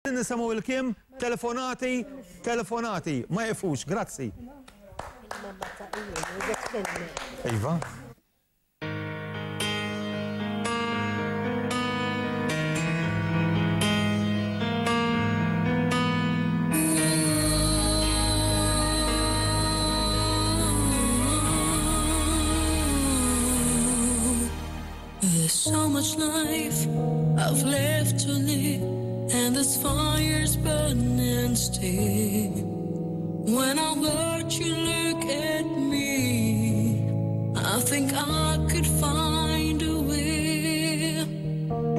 Nisamu il-kim telefonati ma jifux, grazzi. Iva. There's so much life I've left to live, and this fire's burning still. When I watch you look at me, I think I could find a way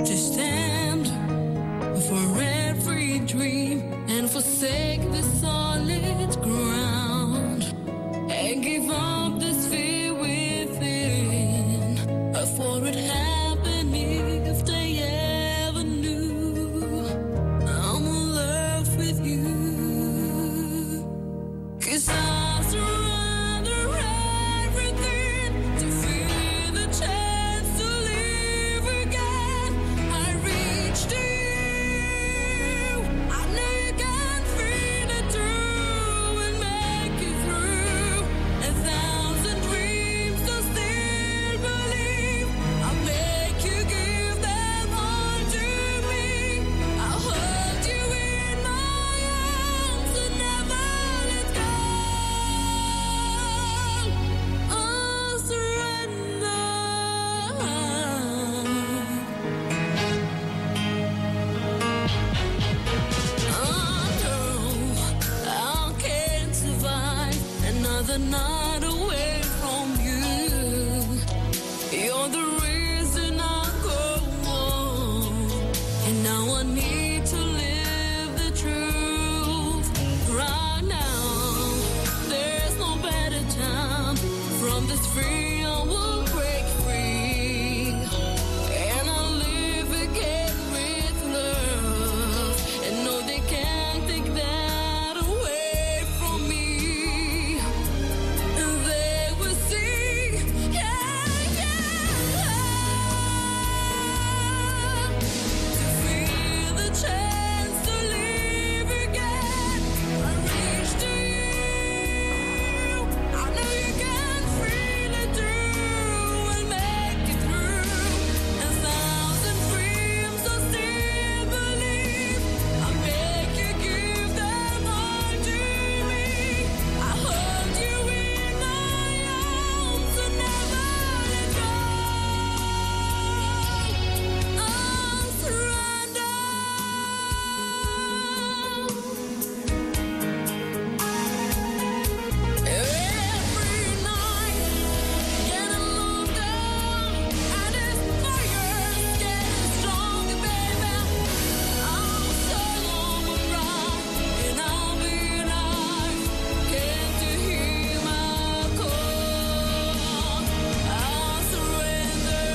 to stand for every dream and forsake the solid ground and give up this fear within. I thought it happened if they ever knew I'm in love with you. 'Cause I surrender everything to feel the chance to live again. I reach to you. I know you can feel it through and make it through 1,000 dreams to still believe. I'll make you give them all to me. I'll hold you in my arms and never let go. I'll surrender. I can't survive another night away from you. You're the reason I go on, and now I need to live the truth. Right now, there's no better time. From this free, I will break free, and I'll live again with love. And no, they can't take that away from me. And they will see, yeah, to feel the chance to live again. I reach to you. I know you can feel it through and make it through 1,000 dreams. I still believe. I make you give them all to me. I hold you in my arms and never let go. I'll surrender. Every night getting longer, and this fire's getting stronger, baby. I'm solo around, and I'll be alive. Can't you hear my call? I'll surrender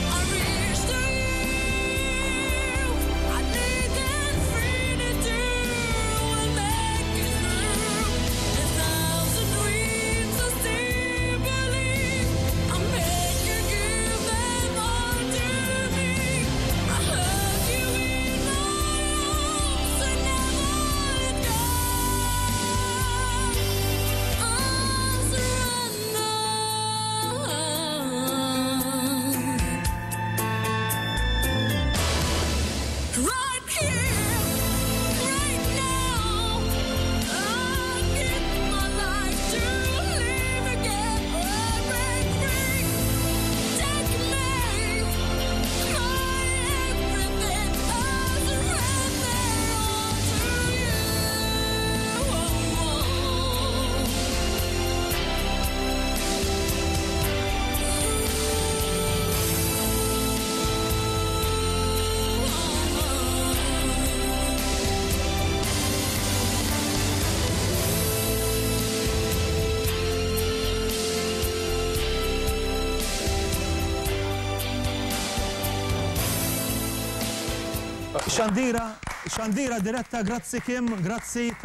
I reach to you. I need that freedom to make it through 1,000 dreams. I still believe. I make you give them all to me. I hug you in my arms and never let go. I'll surrender. Right here, right now, I'll give my life to live again. Break free, take me, my everything. I'll surrender all to you. Xandira diretta, grazzi Kim, grazzi.